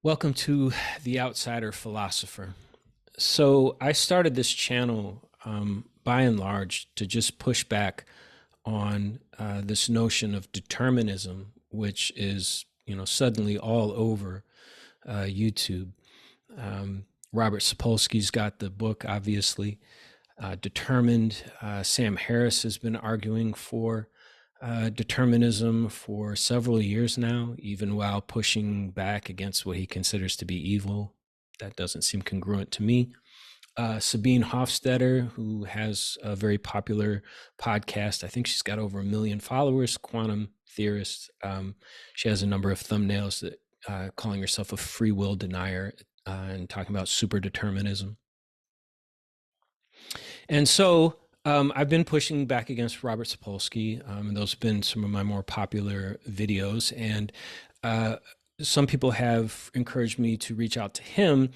Welcome to The Outsider Philosopher. So, I started this channel by and large to just push back on this notion of determinism, which is, suddenly all over YouTube. Robert Sapolsky's got the book, obviously, Determined. Sam Harris has been arguing for determinism for several years now, even while pushing back against what he considers to be evil. That doesn't seem congruent to me. Sabine Hofstetter, who has a very popular podcast. I think she's got over 1 million followers, quantum theorist. She has a number of thumbnails that calling herself a free will denier and talking about super determinism. And so I've been pushing back against Robert Sapolsky, and those have been some of my more popular videos. And uh, some people have encouraged me to reach out to him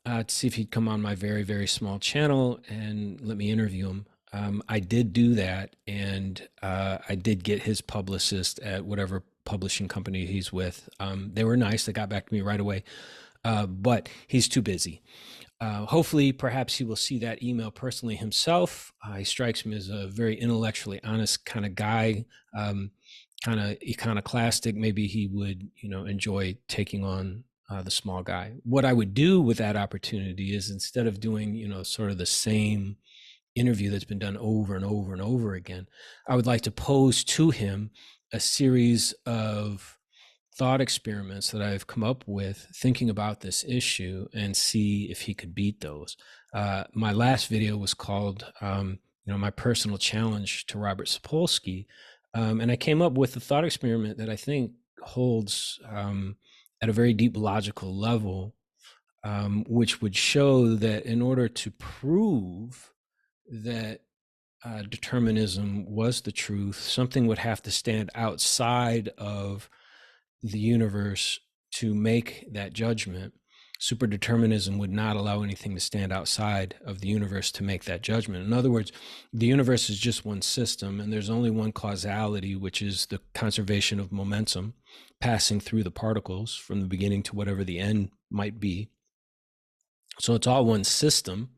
to see if he'd come on my very, very small channel and let me interview him. I did do that, and I did get his publicist at whatever publishing company he's with. They were nice. They got back to me right away, but he's too busy. Hopefully, perhaps he will see that email personally himself. He strikes me as a very intellectually honest kind of guy, kind of iconoclastic. Maybe he would, enjoy taking on the small guy. What I would do with that opportunity is instead of doing, sort of the same interview that's been done over and over and over again, I would like to pose to him a series of thought experiments that I've come up with thinking about this issue and see if he could beat those. My last video was called, my personal challenge to Robert Sapolsky. And I came up with a thought experiment that I think holds at a very deep logical level, which would show that in order to prove that determinism was the truth, something would have to stand outside of the universe to make that judgment. Superdeterminism would not allow anything to stand outside of the universe to make that judgment. In other words, the universe is just one system, and there's only one causality, which is the conservation of momentum passing through the particles from the beginning to whatever the end might be. So it's all one system.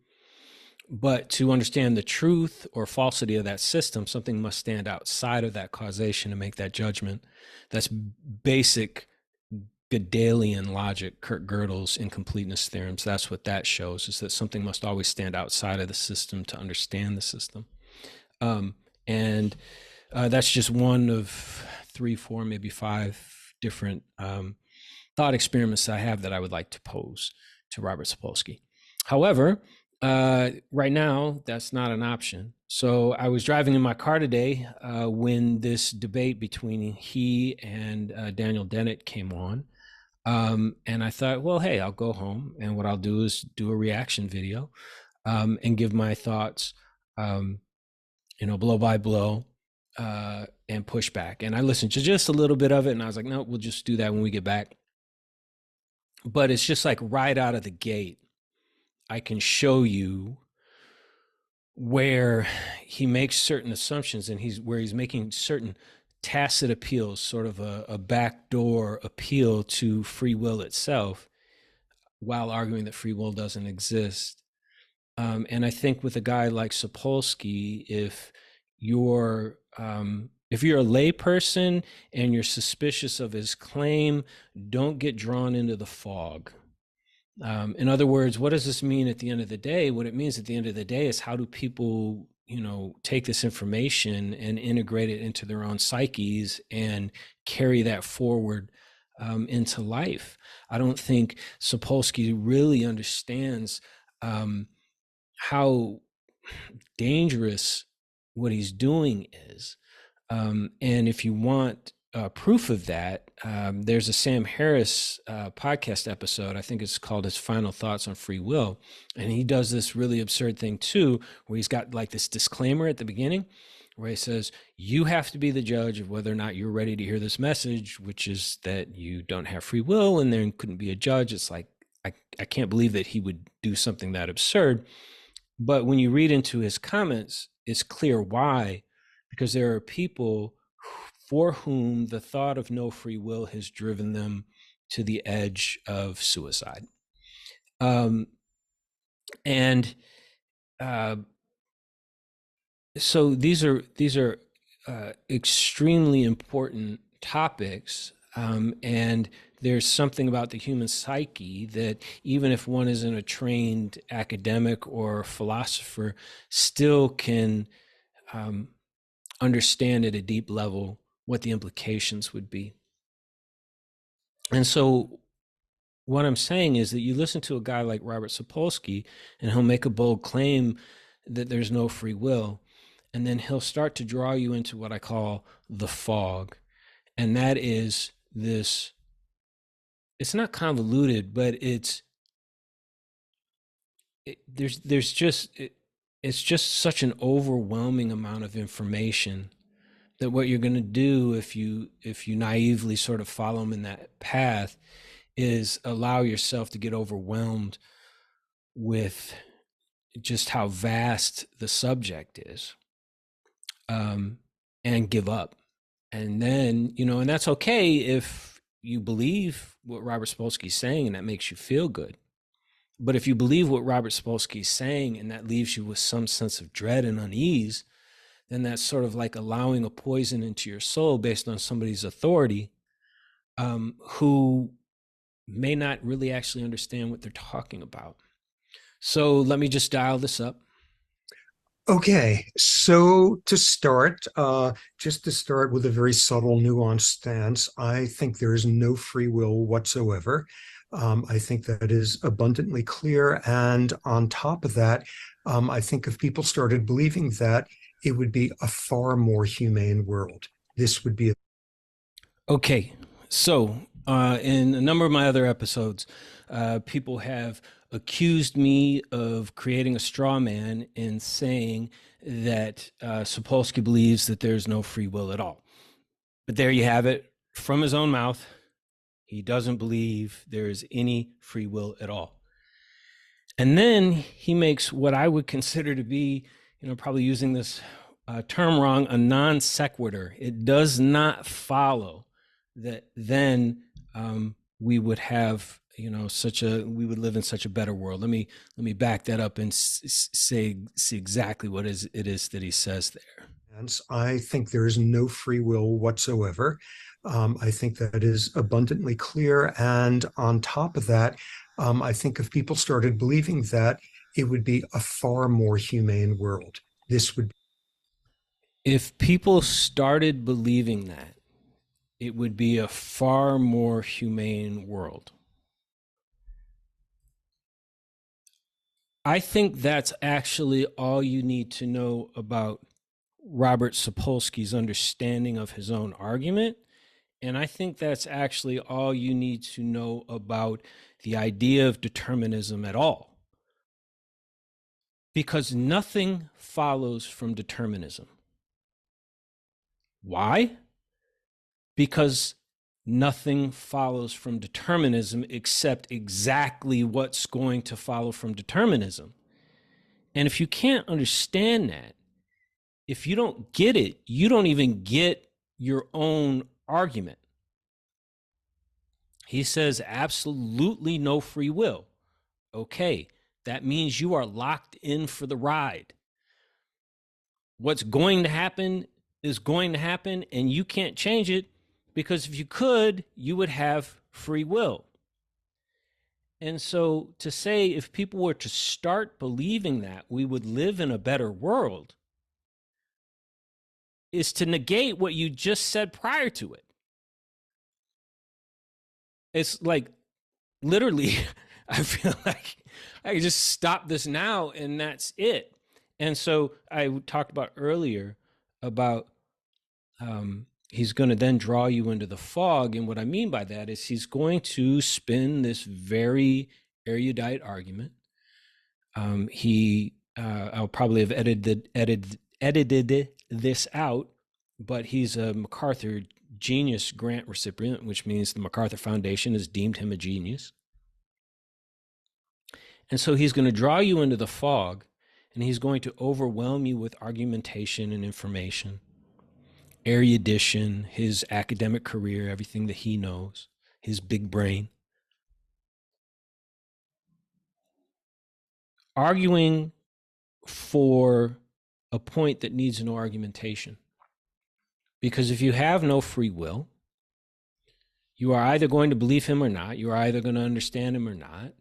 But to understand the truth or falsity of that system, something must stand outside of that causation to make that judgment. That's basic Gödelian logic, Kurt Gödel's incompleteness theorems. That's what that shows, is that something must always stand outside of the system to understand the system. And that's just one of 3, 4, maybe 5 different thought experiments I have that I would like to pose to Robert Sapolsky. However, right now, that's not an option. So I was driving in my car today when this debate between he and Daniel Dennett came on. And I thought, well, hey, I'll go home, and what I'll do is do a reaction video and give my thoughts, blow by blow, and push back. And I listened to just a little bit of it, and I was like, no, we'll just do that when we get back. But it's just like right out of the gate, I can show you where he makes certain assumptions, and he's making certain tacit appeals, sort of a backdoor appeal to free will itself, while arguing that free will doesn't exist. And I think with a guy like Sapolsky, if you're a layperson and you're suspicious of his claim, don't get drawn into the fog. In other words, what does this mean at the end of the day? What it means at the end of the day is, how do people, take this information and integrate it into their own psyches and carry that forward into life? I don't think Sapolsky really understands how dangerous what he's doing is. And if you want proof of that, there's a Sam Harris podcast episode. I think it's called his Final Thoughts on Free Will. And he does this really absurd thing too, where he's got like this disclaimer at the beginning where he says, you have to be the judge of whether or not you're ready to hear this message, which is that you don't have free will and there couldn't be a judge. It's like, I can't believe that he would do something that absurd. But when you read into his comments, it's clear why, because there are people for whom the thought of no free will has driven them to the edge of suicide. Um, and uh, so these are extremely important topics, and there's something about the human psyche that even if one isn't a trained academic or philosopher, still can um, understand at a deep level what the implications would be. And so what I'm saying is that you listen to a guy like Robert Sapolsky, and he'll make a bold claim that there's no free will. And then he'll start to draw you into what I call the fog. And that is this, it's not convoluted, but it's just such an overwhelming amount of information that what you're going to do if you naively sort of follow him in that path is allow yourself to get overwhelmed with just how vast the subject is, and give up. And then, and that's okay if you believe what Robert Sapolsky is saying and that makes you feel good. But if you believe what Robert Sapolsky is saying and that leaves you with some sense of dread and unease, then that's sort of like allowing a poison into your soul based on somebody's authority, who may not really actually understand what they're talking about. So let me just dial this up. Okay, so just to start with a very subtle, nuanced stance, I think there is no free will whatsoever. I think that is abundantly clear. And on top of that, I think if people started believing that, it would be a far more humane world. This would be Okay, so in a number of my other episodes, people have accused me of creating a straw man in saying that Sapolsky believes that there's no free will at all. But there you have it from his own mouth. He doesn't believe there is any free will at all. And then he makes what I would consider to be, probably using this term wrong, a non sequitur. It does not follow that then we would have, we would live in such a better world. Let me back that up and see exactly what it is that he says there. I think there is no free will whatsoever. I think that is abundantly clear. And on top of that, I think if people started believing that, it would be a far more humane world. This would If people started believing that, it would be a far more humane world. I think that's actually all you need to know about Robert Sapolsky's understanding of his own argument. And I think that's actually all you need to know about the idea of determinism at all. Because nothing follows from determinism. Why? Because nothing follows from determinism except exactly what's going to follow from determinism. And if you can't understand that, if you don't get it, you don't even get your own argument. He says absolutely no free will. Okay, that means you are locked in for the ride. What's going to happen is going to happen, and you can't change it, because if you could, you would have free will. And so to say if people were to start believing that, we would live in a better world is to negate what you just said prior to it. It's like literally, I feel like I can just stop this now and that's it. And so I talked about earlier about he's going to then draw you into the fog. And what I mean by that is he's going to spin this very erudite argument. I'll probably have edited this out, but he's a MacArthur Genius Grant recipient, which means the MacArthur Foundation has deemed him a genius. And so he's going to draw you into the fog, and he's going to overwhelm you with argumentation and information, erudition, his academic career, everything that he knows, his big brain, arguing for a point that needs no argumentation. Because if you have no free will, you are either going to believe him or not. You are either going to understand him or not.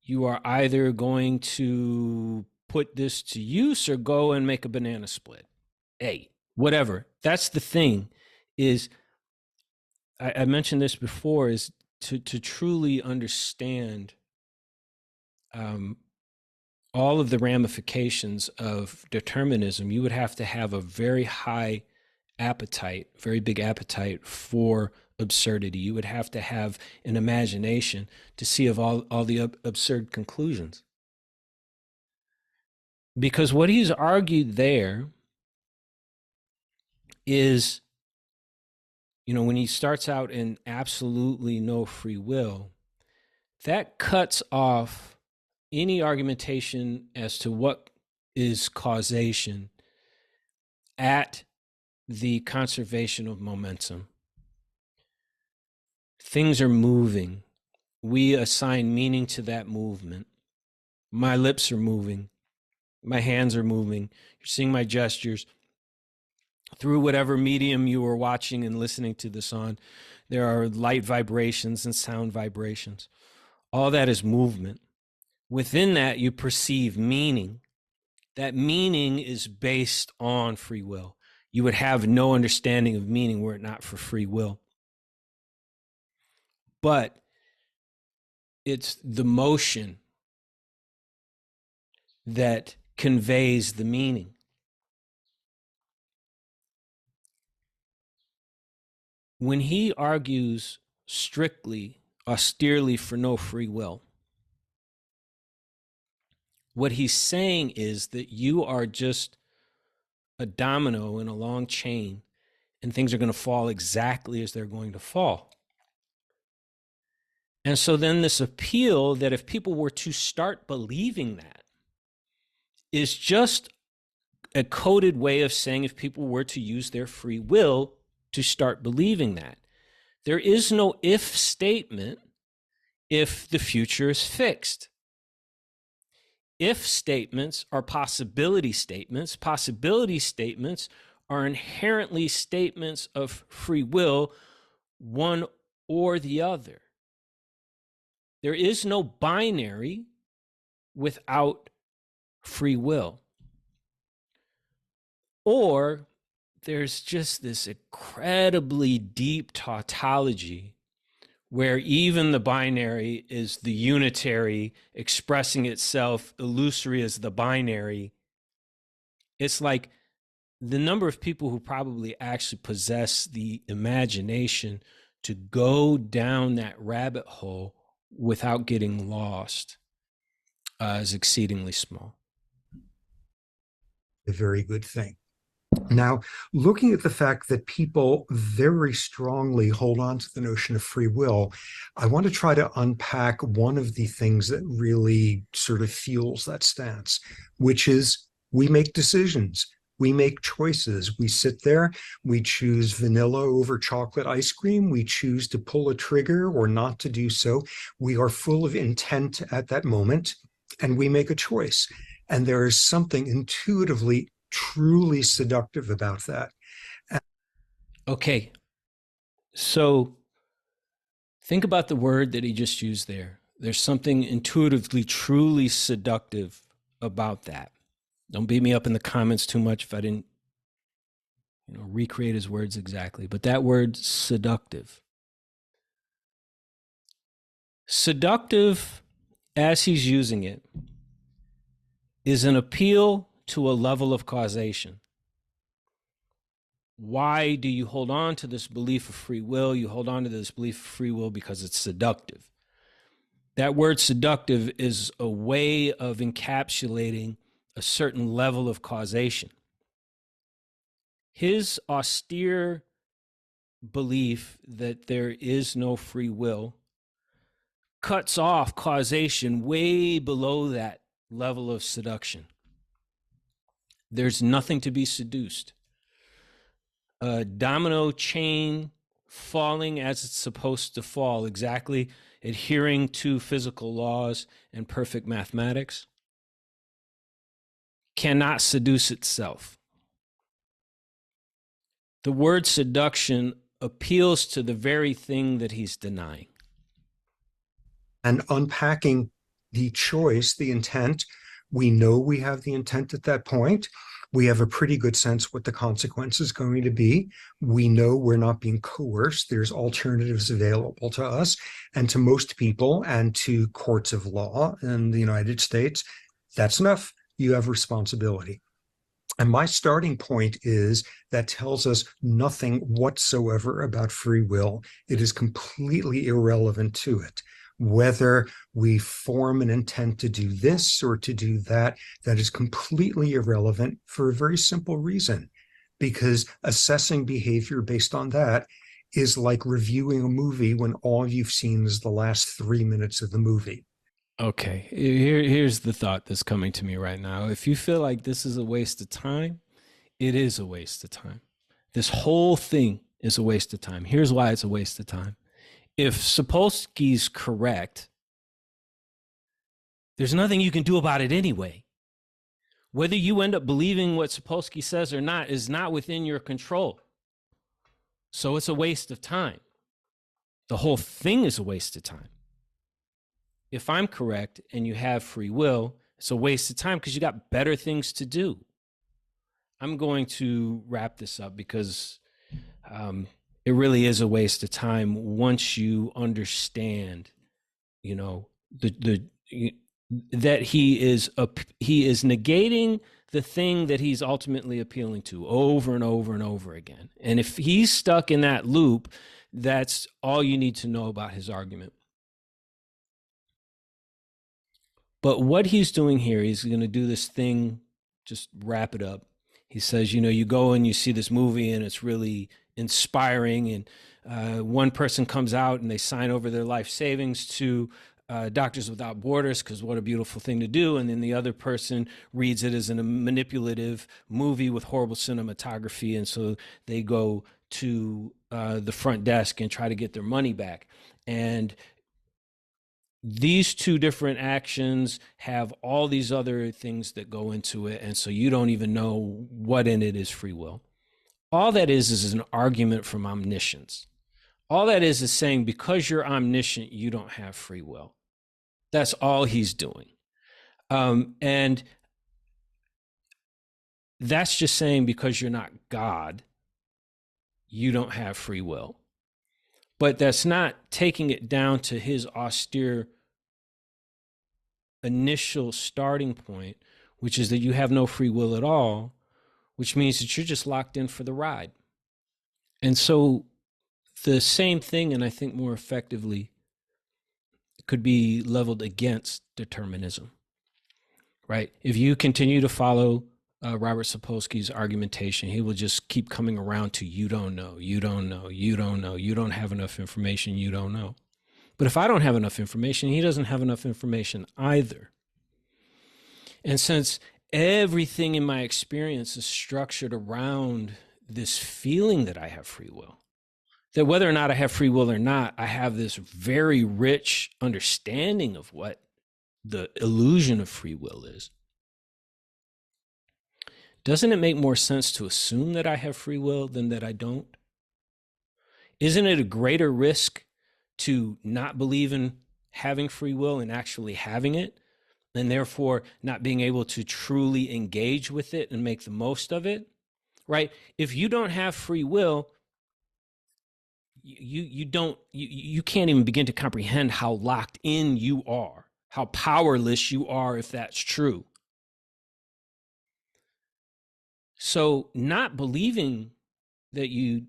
You are either going to put this to use or go and make a banana split. Hey, whatever. That's the thing is, I mentioned this before, is to truly understand all of the ramifications of determinism, you would have to have a very high appetite, very big appetite for absurdity. You would have to have an imagination to see of all the absurd conclusions. Because what he's argued there is, when he starts out in absolutely no free will, that cuts off any argumentation as to what is causation at the conservation of momentum. Things are moving. We assign meaning to that movement. My lips are moving. My hands are moving. You're seeing my gestures. Through whatever medium you are watching and listening to this on, there are light vibrations and sound vibrations. All that is movement. Within that, you perceive meaning. That meaning is based on free will. You would have no understanding of meaning were it not for free will. But it's the motion that conveys the meaning. When he argues strictly, austerely for no free will, what he's saying is that you are just a domino in a long chain, and things are going to fall exactly as they're going to fall. And so then this appeal that if people were to start believing that is just a coded way of saying if people were to use their free will to start believing that. There is no if statement if the future is fixed. If statements are possibility statements. Possibility statements are inherently statements of free will, one or the other. There is no binary without free will. Or there's just this incredibly deep tautology where even the binary is the unitary expressing itself illusory as the binary. It's like the number of people who probably actually possess the imagination to go down that rabbit hole without getting lost is exceedingly small. A very good thing. Now, looking at the fact that people very strongly hold on to the notion of free will, I want to try to unpack one of the things that really sort of fuels that stance, which is we make decisions. We make choices. We sit there, we choose vanilla over chocolate ice cream. We choose to pull a trigger or not to do so. We are full of intent at that moment, and we make a choice. And there is something intuitively truly seductive about that. Okay. So think about the word that he just used there. There's something intuitively truly seductive about that. Don't beat me up in the comments too much if I didn't recreate his words exactly. But that word seductive. Seductive, as he's using it, is an appeal to a level of causation. Why do you hold on to this belief of free will? You hold on to this belief of free will because it's seductive. That word seductive is a way of encapsulating a certain level of causation. His austere belief that there is no free will cuts off causation way below that level of seduction. There's nothing to be seduced. A domino chain falling as it's supposed to fall, exactly adhering to physical laws and perfect mathematics, cannot seduce itself. The word seduction appeals to the very thing that he's denying. And unpacking the choice, the intent, we know we have the intent at that point. We have a pretty good sense what the consequence is going to be. We know we're not being coerced. There's alternatives available to us and to most people and to courts of law in the United States. That's enough. You have responsibility. And my starting point is that tells us nothing whatsoever about free will. It is completely irrelevant to it. Whether we form an intent to do this or to do that, that is completely irrelevant for a very simple reason. Because assessing behavior based on that is like reviewing a movie when all you've seen is the last 3 minutes of the movie. Okay, here's the thought that's coming to me right now. If you feel like this is a waste of time, it is a waste of time. This whole thing is a waste of time. Here's why it's a waste of time. If Sapolsky's correct, there's nothing you can do about it anyway. Whether you end up believing what Sapolsky says or not is not within your control. So it's a waste of time. The whole thing is a waste of time. If I'm correct and you have free will, it's a waste of time because you got better things to do. I'm going to wrap this up because it really is a waste of time once you understand, you know, that he is negating the thing that he's ultimately appealing to over and over and over again. And if he's stuck in that loop, that's all you need to know about his argument. But what he's doing here, he's going to do this thing, just wrap it up. He says, you know, you go and you see this movie and it's really inspiring. And one person comes out and they sign over their life savings to Doctors Without Borders because what a beautiful thing to do. And then the other person reads it as a manipulative movie with horrible cinematography. And so they go to the front desk and try to get their money back. And these two different actions have all these other things that go into it. And so you don't even know what in it is free will. All that is an argument from omniscience. All that is saying because you're omniscient, you don't have free will. That's all he's doing. And that's just saying because you're not God, you don't have free will. But that's not taking it down to his austere initial starting point, which is that you have no free will at all, which means that you're just locked in for the ride. And so the same thing, and I think more effectively, could be leveled against determinism, right? If you continue to follow Robert Sapolsky's argumentation, he will just keep coming around to you don't know, you don't know, you don't know, you don't have enough information, you don't know. But if I don't have enough information, he doesn't have enough information either. And since everything in my experience is structured around this feeling that I have free will, that whether or not I have free will or not, I have this very rich understanding of what the illusion of free will is. Doesn't it make more sense to assume that I have free will than that I don't? Isn't it a greater risk to not believe in having free will and actually having it, and therefore not being able to truly engage with it and make the most of it, right? If you don't have free will, you can't even begin to comprehend how locked in you are, how powerless you are if that's true. So not believing that you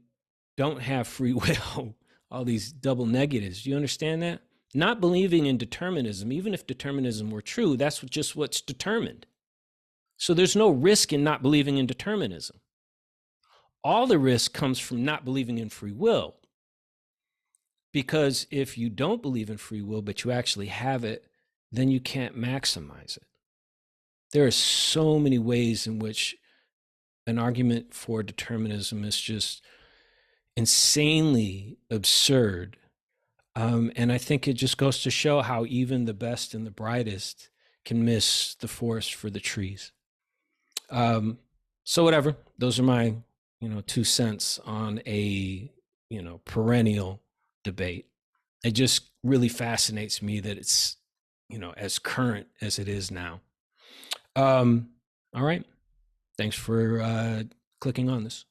don't have free will, all these double negatives, do you understand that? Not believing in determinism, even if determinism were true, that's just what's determined. So there's no risk in not believing in determinism. All the risk comes from not believing in free will. Because if you don't believe in free will, but you actually have it, then you can't maximize it. There are so many ways in which an argument for determinism is just, insanely absurd. And I think it just goes to show how even the best and the brightest can miss the forest for the trees. Um, so whatever, those are my, 2 cents on a, perennial debate. It just really fascinates me that it's, as current as it is now. All right. Thanks for clicking on this.